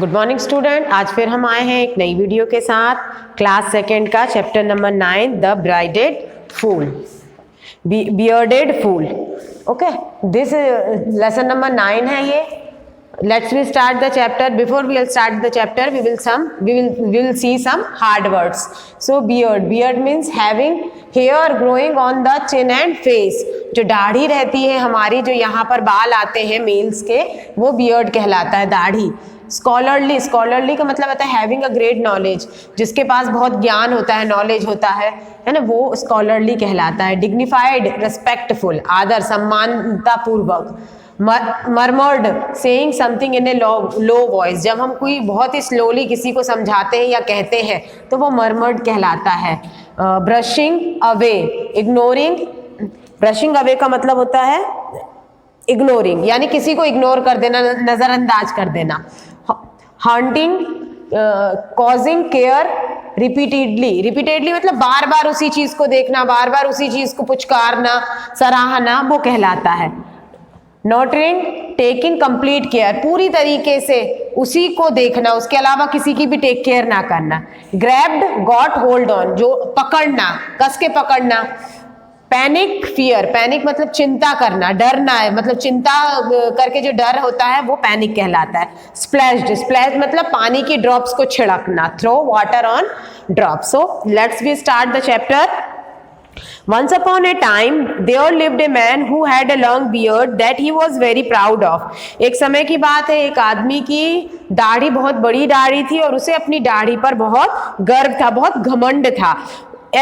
Good morning student, आज फिर हम आए हैं एक नई वीडियो के साथ। क्लास सेकेंड का chapter number 9 the braided fool, bearded fool. Okay, this lesson number 9 है ये। Let's we start the chapter. Before we will start the chapter we will see some hard words. So beard means having hair growing on the chin and face. जो दाढ़ी रहती है हमारी, जो यहाँ पर बाल आते हैं मेल्स के, वो बियर्ड कहलाता है, दाढ़ी। स्कॉलरली का मतलब होता है हैविंग अ ग्रेट नॉलेज, जिसके पास बहुत ज्ञान होता है, नॉलेज होता है ना, वो स्कॉलरली कहलाता है। डिग्निफाइड, रेस्पेक्टफुल, आदर, सम्मानता पूर्वक। Murmured, saying something in A low voice, जब हम कोई बहुत ही स्लोली किसी को समझाते हैं या कहते हैं तो वो मर्मर्ड कहलाता है। Brushing away, ignoring. Brushing away का मतलब होता है इग्नोरिंग, यानी किसी को इग्नोर कर देना, नजरअंदाज कर देना। हंटिंग, कॉजिंग केयर रिपीटेडली मतलब बार बार उसी चीज को देखना, बार बार उसी चीज को पुचकारना, सराहना, वो कहलाता है। नोटरिंग, टेकिंग कंप्लीट केयर, पूरी तरीके से उसी को देखना, उसके अलावा किसी की भी टेक केयर ना करना। ग्रैब्ड, गॉट होल्ड ऑन, जो पकड़ना, कस के पकड़ना। पैनिक, फियर, पैनिक मतलब चिंता करना, डरना है, मतलब चिंता करके जो डर होता है वो पैनिक कहलाता है। स्प्लैश मतलब पानी की ड्रॉप्स को छिड़कना, throw water on drops. So let's we start the chapter. Once upon a time there lived a man who had a long beard that he was very proud of. एक समय की बात है, एक आदमी की दाढ़ी बहुत बड़ी दाढ़ी थी और उसे अपनी दाढ़ी पर बहुत गर्व था, बहुत घमंड था।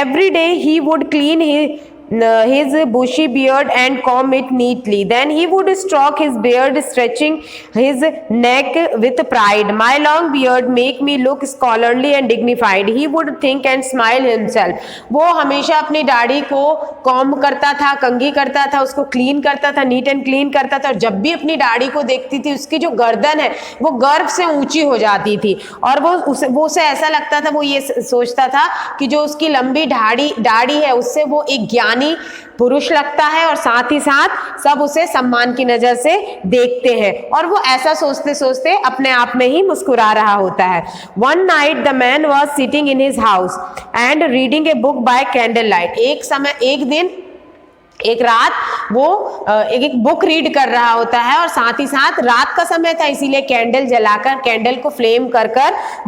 Every day he would clean his bushy beard and comb it neatly. Then he would stroke his beard, stretching his neck with pride. My long beard make me look scholarly and dignified. He would think and smile himself. वो हमेशा अपनी दाढ़ी को comb करता था, कंघी करता था, उसको क्लीन करता था, नीट एंड क्लीन करता था, और जब भी अपनी दाढ़ी को देखती थी उसकी जो गर्दन है वो गर्व से ऊंची हो जाती थी, और वो उसे ऐसा लगता था, वो ये सोचता था कि जो उसकी लंबी दाढ़ी है उससे वो एक ज्ञानी पुरुष लगता है, और साथ ही साथ सब उसे सम्मान की नजर से देखते हैं, और वो ऐसा सोचते सोचते अपने आप में ही मुस्कुरा रहा होता है। One night the man was sitting in his house and reading a book by candlelight. एक रात वो एक बुक रीड कर रहा होता है, और साथ ही साथ रात का समय था, इसीलिए कैंडल जलाकर, कैंडल को फ्लेम कर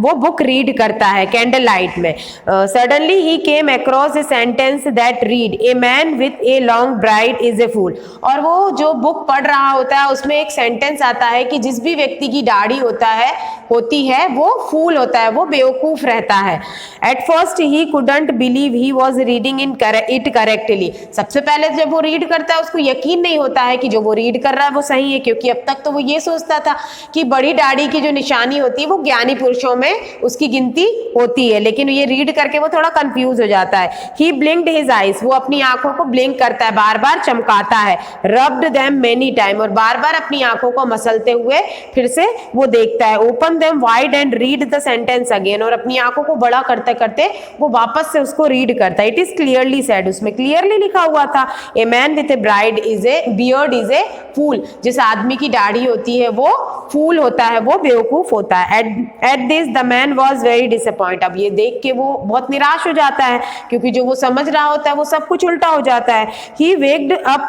वो बुक रीड करता है कैंडल लाइट में। Suddenly he came across a sentence that read a man with a long beard is a fool. और वो जो बुक पढ़ रहा होता है उसमें एक सेंटेंस आता है कि जिस भी व्यक्ति की दाढ़ी होती है वो फूल होता है, वो बेवकूफ रहता है। At first he couldn't believe he was reading it correctly. सबसे पहले जब वो रीड करता है उसको यकीन नहीं होता है कि जो वो रीड कर रहा है वो सही है, क्योंकि अब तक तो वो ये सोचता था कि बड़ी दाढ़ी की जो निशानी होती है वो ज्ञानी पुरुषों में उसकी गिनती होती है, लेकिन ये रीड करके वो थोड़ा कंफ्यूज हो जाता है। ही ब्लिंक्ड हिज आईज, वो अपनी आंखों को ब्लिंक करता है, बार बार चमकाता है। रब्ड देम मेनी टाइम, और बार बार अपनी आंखों को मसलते हुए फिर से वो देखता है। Open them wide and read the sentence again, और अपनी आंखों को बड़ा करते करते वो वापस से उसको रीड करता है। इट इज क्लियरली सेड, उसमें क्लियरली लिखा हुआ था a man with a beard is a fool, जिस आदमी की दाढ़ी होती है वो फूल होता है, वो बेवकूफ होता है। At this the man was very disappoint, अब ये देख के वो बहुत निराश हो जाता है, क्योंकि जो वो समझ रहा होता है वो सब कुछ उल्टा हो जाता है। He waked up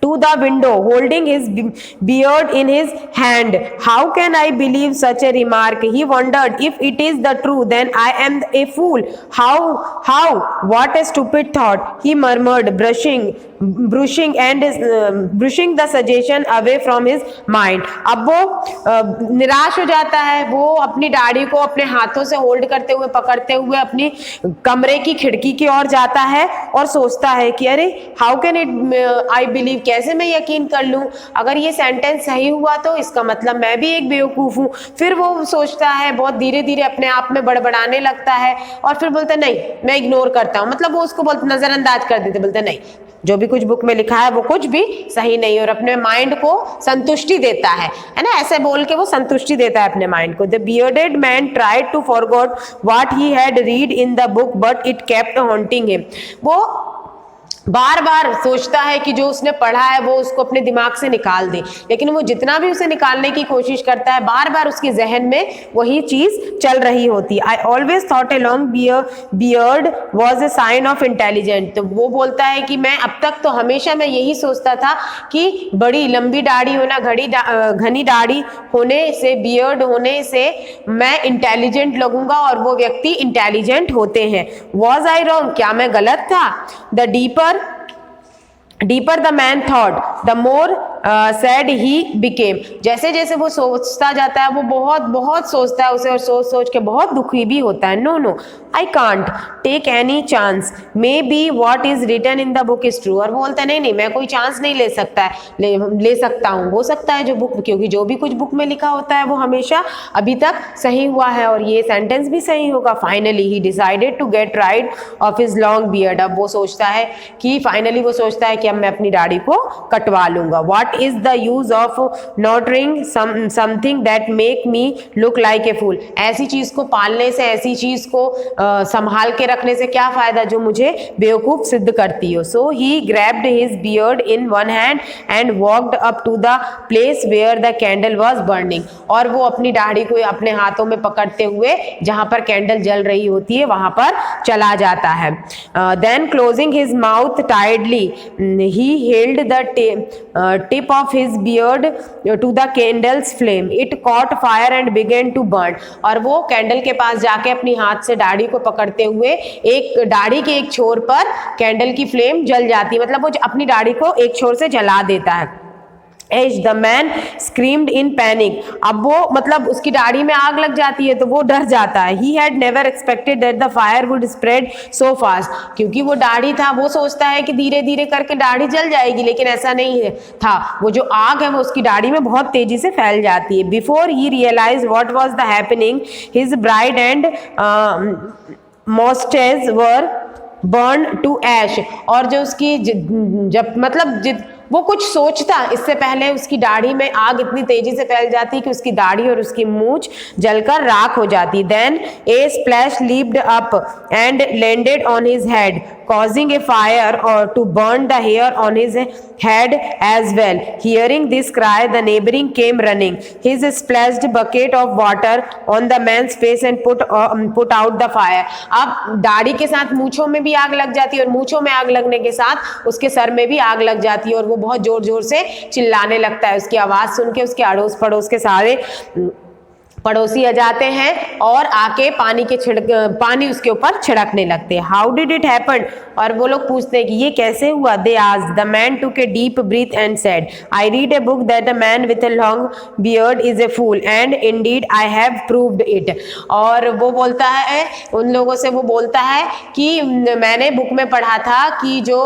to the window holding his beard in his hand. How can I believe such a remark? He wondered, if it is the truth then I am a fool. How what a stupid thought, he murmured, brushing the suggestion away from his mind. अब वो निराश हो जाता है, वो अपनी दाढ़ी को अपने हाथों से होल्ड करते हुए, पकड़ते हुए अपनी कमरे की खिड़की की ओर जाता है और सोचता है कि अरे how can it I believe, कैसे मैं यकीन कर लूं, अगर ये सेंटेंस सही हुआ तो इसका मतलब मैं भी एक बेवकूफ हूं। फिर वो सोचता है, बहुत धीरे धीरे अपने आप में बड़बड़ाने लगता है, और फिर बोलता नहीं मैं इग्नोर करता हूं, मतलब वो उसको बोलते नजरअंदाज कर देते, बोलते नहीं जो भी कुछ बुक में लिखा है वो कुछ भी सही नहीं, और अपने माइंड को संतुष्टि देता है ना, ऐसे बोल के वो संतुष्टि देता है अपने माइंड को। The bearded man tried to forgot what he had read in the book but it kept haunting him. वो बार बार सोचता है कि जो उसने पढ़ा है वो उसको अपने दिमाग से निकाल दे, लेकिन वो जितना भी उसे निकालने की कोशिश करता है बार बार उसके जहन में वही चीज चल रही होती। I always thought a long beard was a sign of intelligent. तो वो बोलता है कि मैं अब तक तो हमेशा मैं यही सोचता था कि बड़ी लंबी दाढ़ी होना, घनी दाढ़ी होने से, बियर्ड होने से मैं इंटेलिजेंट लगूंगा और वो व्यक्ति इंटेलिजेंट होते हैं। वॉज आई रॉन्ग, क्या मैं गलत था? The deeper the man thought the more sad he became. जैसे जैसे वो सोचता जाता है वो बहुत बहुत सोचता है उसे, और सोच सोच के बहुत दुखी भी होता है। No I can't take any chance, maybe what is written in the book is true. और वो बोलता है नहीं मैं कोई चांस नहीं ले सकता है, ले सकता हूँ, हो सकता है जो बुक, क्योंकि जो भी कुछ बुक में लिखा होता है वो हमेशा अभी तक सही हुआ है और ये सेंटेंस भी सही होगा। Finally he decided to get rid of his long beard. अब वो सोचता है कि फाइनली वो सोचता है कि अब मैं अपनी दाढ़ी को कटवा लूंगा। What is the use of nurturing something that make me look like a fool. ऐसी चीज को पालने से, ऐसी चीज को संभाल के रखने से क्या फायदा जो मुझे बेवकूफ सिद्ध करती हो। So he grabbed his beard in one hand and walked up to the place where the candle was burning. और वो अपनी दाढ़ी को अपने हाथों में पकड़ते हुए जहां पर कैंडल जल रही होती है वहां पर चला जाता है। Then closing his mouth tightly he held the tip of his beard to the candle's flame. It caught fire and began to burn. और वो कैंडल के पास जाके अपनी हाथ से दाढ़ी को पकड़ते हुए एक दाढ़ी के एक छोर पर कैंडल की फ्लेम जल जाती है, मतलब वो अपनी दाढ़ी को एक छोर से जला देता है। As the man screamed in panic. अब वो मतलब उसकी दाढ़ी में आग लग जाती है तो वो डर जाता है। He had never expected that the fire would spread so fast. क्योंकि वो दाढ़ी था, वो सोचता है कि धीरे धीरे करके दाढ़ी जल जाएगी, लेकिन ऐसा नहीं था। वो जो आग है वो उसकी दाढ़ी में बहुत तेजी से फैल जाती है। Before he realized what was the happening, his bride and mustache were burned to ash. और जो उसकी जब मतलब वो कुछ सोचता इससे पहले उसकी दाढ़ी में आग इतनी तेजी से फैल जाती कि उसकी दाढ़ी और उसकी मूंछ जलकर राख हो जाती। Then a splash leaped up and landed on his head causing a fire or to burn the hair on his head as well. Hearing this cry, the neighboring came running. He splashed bucket of water on the man's face and put out the fire. अब दाढ़ी के साथ मूंछों में भी आग लग जाती है और मूंछों में आग लगने के साथ उसके सर में भी आग लग जाती है और वो बहुत जोर जोर से चिल्लाने लगता है। उसकी आवाज सुन के उसके अड़ोस पड़ोस के सारे पड़ोसी आ जाते हैं और आके पानी उसके ऊपर छिड़कने लगते हैं। How did it happen? और वो लोग पूछते हैं कि ये कैसे हुआ। They asked. The man took a deep breath and said, I read a book that a man with a long beard is a fool and indeed I have proved it. और वो बोलता है, उन लोगों से वो बोलता है कि मैंने बुक में पढ़ा था कि जो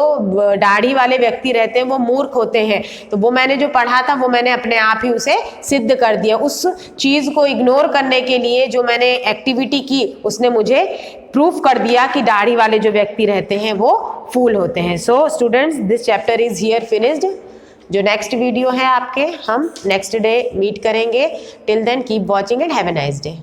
दाढ़ी वाले व्यक्ति रहते हैं वो मूर्ख होते हैं, तो वो मैंने जो पढ़ा था वो मैंने अपने आप ही उसे सिद्ध कर दिया। उस चीज को इग्नोर करने के लिए जो मैंने एक्टिविटी की उसने मुझे प्रूफ कर दिया कि दाढ़ी वाले जो व्यक्ति रहते हैं वो फूल होते हैं। So students, this chapter is here finished. जो नेक्स्ट वीडियो है आपके, हम नेक्स्ट डे मीट करेंगे। Till then keep watching and have a nice day.